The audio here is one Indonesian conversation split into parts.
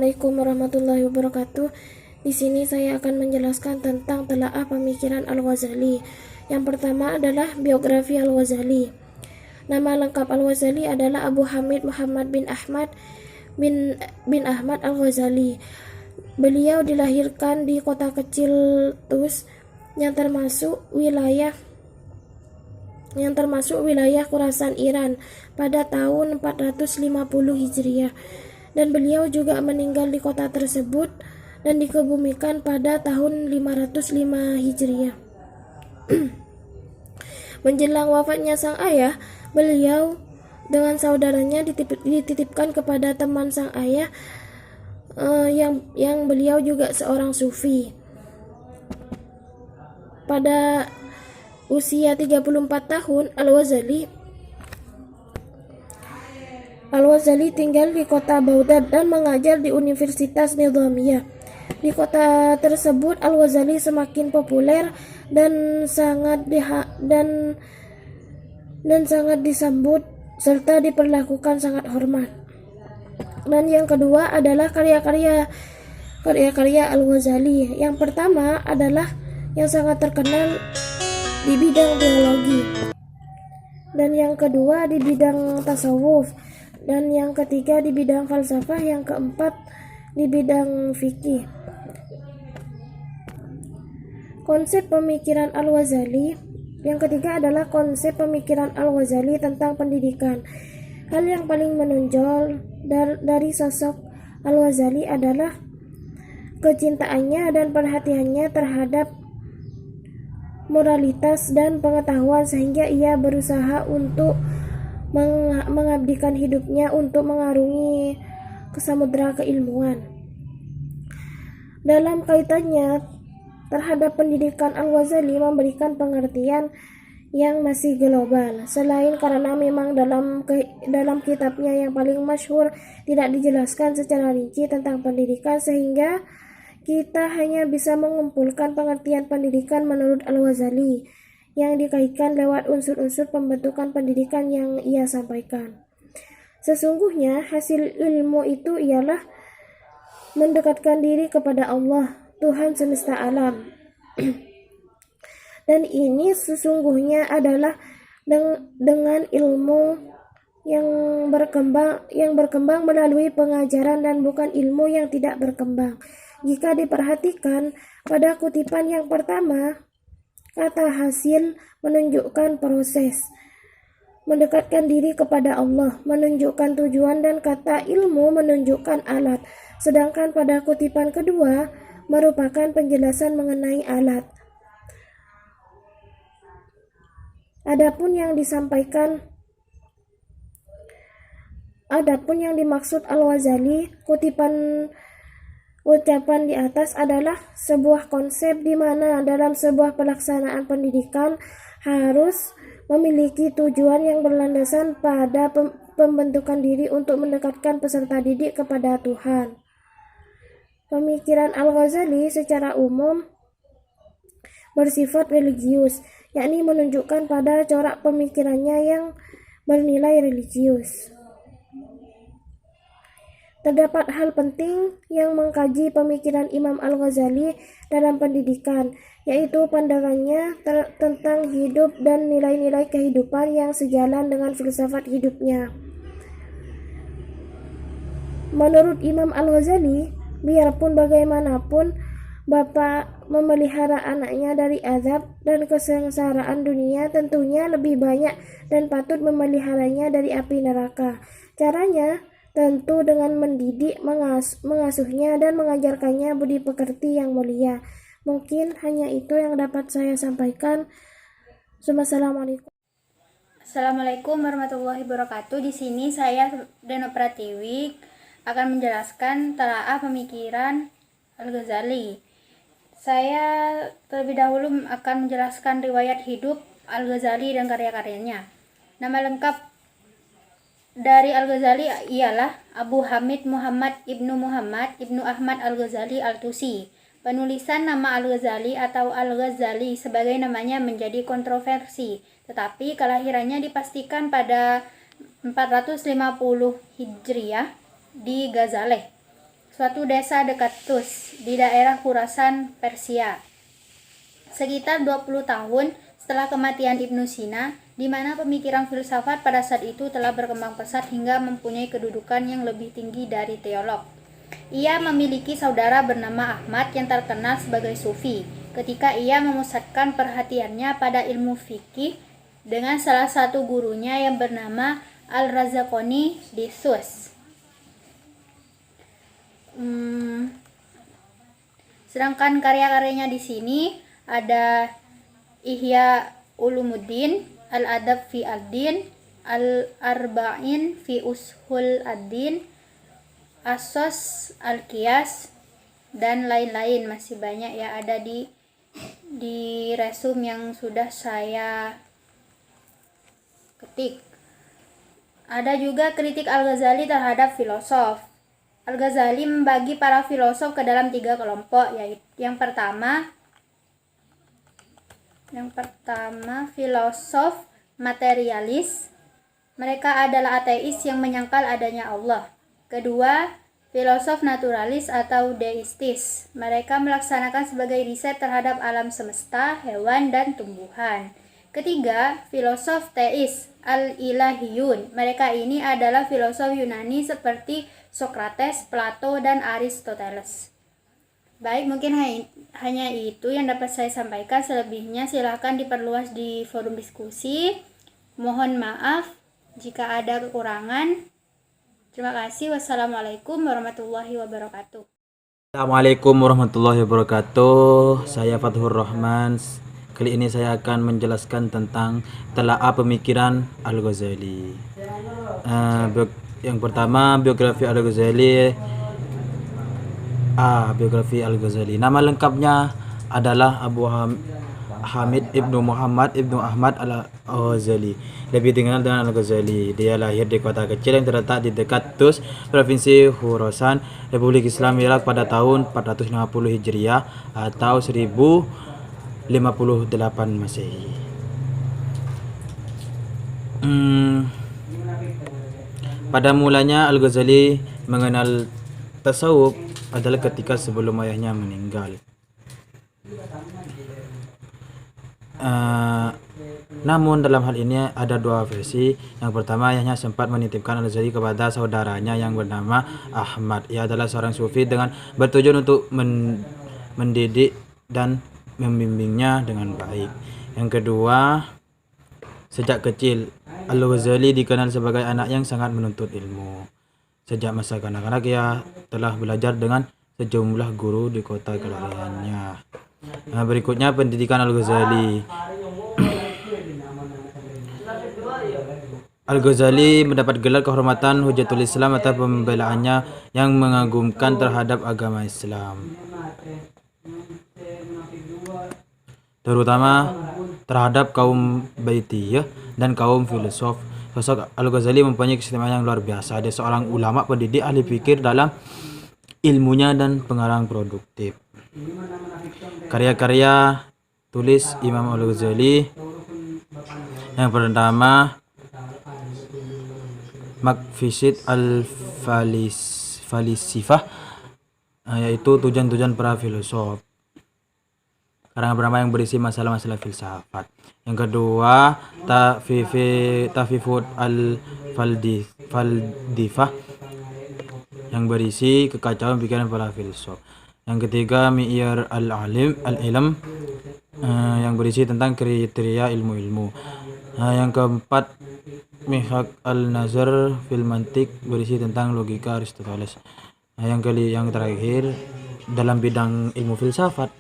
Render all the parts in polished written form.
Assalamualaikum warahmatullahi wabarakatuh. Di sini saya akan menjelaskan tentang telaah pemikiran Al-Ghazali. Yang pertama adalah biografi Al-Ghazali. Nama lengkap Al-Ghazali adalah Abu Hamid Muhammad bin Ahmad bin Ahmad Al-Ghazali. Beliau dilahirkan di kota kecil Tus yang termasuk wilayah Khurasan Iran pada tahun 450 Hijriah, dan beliau juga meninggal di kota tersebut dan dikebumikan pada tahun 505 Hijriah. Menjelang wafatnya sang ayah, beliau dengan saudaranya dititipkan kepada teman sang ayah yang beliau juga seorang sufi. Pada usia 34 tahun, Al-Ghazali tinggal di kota Baghdad dan mengajar di Universitas Nizamiyah. Di kota tersebut, Al-Ghazali semakin populer dan sangat disambut serta diperlakukan sangat hormat. Dan yang kedua adalah karya-karya Al-Ghazali. Yang pertama adalah yang sangat terkenal di bidang teologi, dan yang kedua di bidang tasawuf, dan yang ketiga di bidang falsafah, yang keempat di bidang fikih. Konsep pemikiran Al-Ghazali. Yang ketiga adalah konsep pemikiran Al-Ghazali tentang pendidikan. Hal yang paling menonjol dari sosok Al-Ghazali adalah kecintaannya dan perhatiannya terhadap moralitas dan pengetahuan, sehingga ia berusaha untuk mengabdikan hidupnya untuk mengarungi ke samudera keilmuan. Dalam kaitannya terhadap pendidikan, Al-Ghazali memberikan pengertian yang masih global. Selain karena memang dalam kitabnya yang paling masyhur tidak dijelaskan secara rinci tentang pendidikan, sehingga kita hanya bisa mengumpulkan pengertian pendidikan menurut Al-Ghazali yang dikaitkan lewat unsur-unsur pembentukan pendidikan yang ia sampaikan. Sesungguhnya hasil ilmu itu ialah mendekatkan diri kepada Allah, Tuhan semesta alam. Dan ini sesungguhnya adalah dengan ilmu yang berkembang melalui pengajaran dan bukan ilmu yang tidak berkembang. Jika diperhatikan pada kutipan yang pertama, kata hasil menunjukkan proses mendekatkan diri kepada Allah, menunjukkan tujuan, dan kata ilmu menunjukkan alat. Sedangkan pada kutipan kedua merupakan penjelasan mengenai alat. Adapun yang dimaksud Al-Ghazali, ucapan di atas adalah sebuah konsep di mana dalam sebuah pelaksanaan pendidikan harus memiliki tujuan yang berlandasan pada pembentukan diri untuk mendekatkan peserta didik kepada Tuhan. Pemikiran Al-Ghazali secara umum bersifat religius, yakni menunjukkan pada corak pemikirannya yang bernilai religius. Terdapat hal penting yang mengkaji pemikiran Imam Al-Ghazali dalam pendidikan, yaitu pandangannya tentang hidup dan nilai-nilai kehidupan yang sejalan dengan filsafat hidupnya. Menurut Imam Al-Ghazali, biarpun bagaimanapun bapak memelihara anaknya dari azab dan kesengsaraan dunia, tentunya lebih banyak dan patut memeliharanya dari api neraka. Caranya tentu dengan mendidik, mengasuhnya, dan mengajarkannya budi pekerti yang mulia. Mungkin hanya itu yang dapat saya sampaikan. Assalamualaikum warahmatullahi wabarakatuh. Di sini saya Deno Pratiwi akan menjelaskan telaah pemikiran Al-Ghazali. Saya terlebih dahulu akan menjelaskan riwayat hidup Al-Ghazali dan karya-karyanya. Nama lengkap dari Al-Ghazali ialah Abu Hamid Muhammad ibnu Ahmad Al-Ghazali Al-Tusi. Penulisan nama Al-Ghazali atau Al-Ghazali sebagai namanya menjadi kontroversi, tetapi kelahirannya dipastikan pada 450 Hijriah di Ghazaleh, suatu desa dekat Tus di daerah Khurasan, Persia. Sekitar 20 tahun setelah kematian Ibnu Sina, di mana pemikiran filsafat pada saat itu telah berkembang pesat hingga mempunyai kedudukan yang lebih tinggi dari teolog. Ia memiliki saudara bernama Ahmad yang terkenal sebagai sufi. Ketika ia memusatkan perhatiannya pada ilmu fikih dengan salah satu gurunya yang bernama Al-Razaqani di Sus. Sedangkan karya-karyanya di sini ada Ihya Ulumuddin, Al-Adab fi Ad-Din, Al-Arba'in fi Ushul Ad-Din, Asos Al-Qiyas, dan lain-lain. Masih banyak ya, ada di resume yang sudah saya ketik. Ada juga kritik Al-Ghazali terhadap filosof. Al-Ghazali membagi para filosof ke dalam 3 kelompok, yaitu yang pertama filosof materialis. Mereka adalah ateis yang menyangkal adanya Allah. Kedua, filosof naturalis atau deistis. Mereka melaksanakan sebagai riset terhadap alam semesta, hewan, dan tumbuhan. Ketiga, filosof teis, al-ilahiyun. Mereka ini adalah filosof Yunani seperti Sokrates, Plato, dan Aristoteles. Baik, mungkin hanya itu yang dapat saya sampaikan. Selebihnya silahkan diperluas di forum diskusi. Mohon maaf jika ada kekurangan. Terima kasih. Wassalamualaikum warahmatullahi wabarakatuh. Assalamualaikum warahmatullahi wabarakatuh. Saya Fathur Rahman. Kali ini saya akan menjelaskan tentang telaah pemikiran Al-Ghazali. Yang pertama, biografi Al-Ghazali. Biografi Al-Ghazali. Nama lengkapnya adalah Abu Hamid Ibnu Muhammad Ibnu Ahmad Al-Ghazali, lebih dikenal dengan Al-Ghazali. Dia lahir di kota kecil yang terletak di dekat Tus, Provinsi Khurasan, Republik Islam Irak pada tahun 450 Hijriah atau 1058 Masehi. Pada mulanya Al-Ghazali mengenal tasawuf adalah ketika sebelum ayahnya meninggal. Namun dalam hal ini ada 2 versi. Yang pertama, ayahnya sempat menitipkan Al-Ghazali kepada saudaranya yang bernama Ahmad. Ia adalah seorang sufi dengan bertujuan untuk mendidik dan membimbingnya dengan baik. Yang kedua, sejak kecil Al-Ghazali dikenal sebagai anak yang sangat menuntut ilmu. Sejak masa kanak-kanak ia telah belajar dengan sejumlah guru di kota kelahirannya. Berikutnya pendidikan Al-Ghazali. Al-Ghazali mendapat gelar kehormatan Hujatul Islam atas pembelaannya yang mengagumkan terhadap agama Islam, terutama terhadap kaum Baitiyah dan kaum filosof. Sosok Al-Ghazali mempunyai keistimewaan yang luar biasa. Dia seorang ulama, pendidik, ahli fikir dalam ilmunya dan pengarang produktif. Karya-karya tulis Imam Al-Ghazali. Yang pertama, Maqasid al-Falisifah, yaitu tujuan-tujuan para filosof. Karangan pertama yang berisi masalah-masalah filsafat. Yang kedua, Tafifut al-Faldifah, yang berisi kekacauan pikiran para filsuf. Yang ketiga, Mi'yar al-Ilm, yang berisi tentang kriteria ilmu-ilmu. Yang keempat, Mihak al-Nazar fil Mantik, berisi tentang logika Aristoteles. Yang terakhir, dalam bidang ilmu filsafat,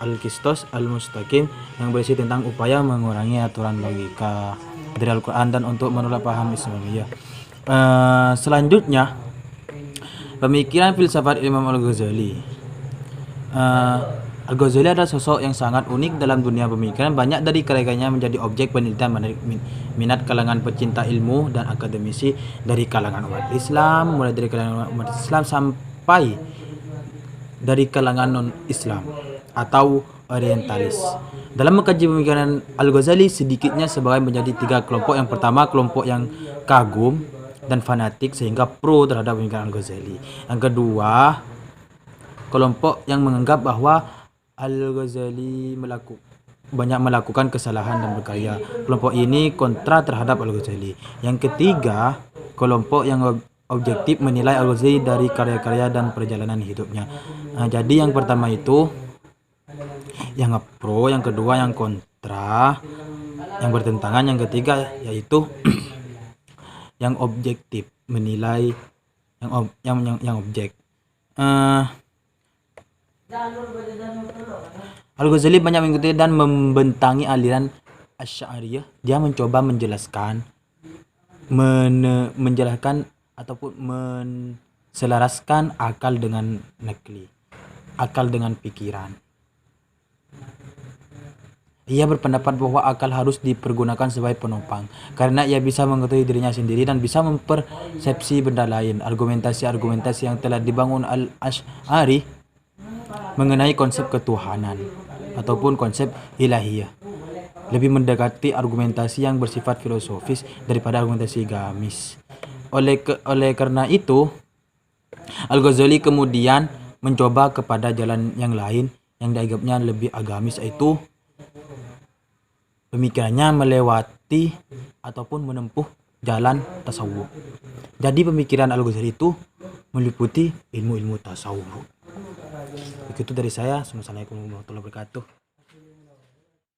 Al-Qistos al-Mustaqim, yang berisi tentang upaya mengurangi aturan logika dari Al-Quran dan untuk menolak paham Islamiyah. Selanjutnya, pemikiran filsafat Imam Al-Ghazali. Al-Ghazali adalah sosok yang sangat unik dalam dunia pemikiran. Banyak dari karyanya menjadi objek penelitian menarik minat kalangan pecinta ilmu dan akademisi dari kalangan umat Islam, mulai dari kalangan umat Islam sampai dari kalangan non-Islam atau orientalis. Dalam mengkaji pemikiran Al-Ghazali, sedikitnya sebagai menjadi 3 kelompok. Yang pertama, kelompok yang kagum dan fanatik sehingga pro terhadap pemikiran Al-Ghazali. Yang kedua, kelompok yang menganggap bahwa Al-Ghazali banyak melakukan kesalahan dan berkarya. Kelompok ini kontra terhadap Al-Ghazali. Yang ketiga, kelompok yang objektif menilai Al-Ghazali dari karya-karya dan perjalanan hidupnya. Jadi yang pertama itu yang pro, yang kedua yang kontra, yang bertentangan, yang ketiga yaitu yang objektif menilai yang objek. Al-Ghazali banyak mengikuti dan membentangi aliran Asy'ariyah. Dia mencoba menjelaskan ataupun menselaraskan akal dengan nakli, akal dengan pikiran. Ia berpendapat bahwa akal harus dipergunakan sebagai penopang karena ia bisa mengetahui dirinya sendiri dan bisa mempersepsi benda lain. Argumentasi yang telah dibangun Al-Asy'ari mengenai konsep ketuhanan ataupun konsep ilahiyah lebih mendekati argumentasi yang bersifat filosofis daripada argumentasi agamis. Oleh karena itu, Al-Ghazali kemudian mencoba kepada jalan yang lain yang dianggapnya lebih agamis, yaitu pemikirannya melewati ataupun menempuh jalan tasawuf. Jadi pemikiran Al-Ghazali itu meliputi ilmu-ilmu tasawuf. Begitu dari saya. Assalamualaikum warahmatullahi wabarakatuh.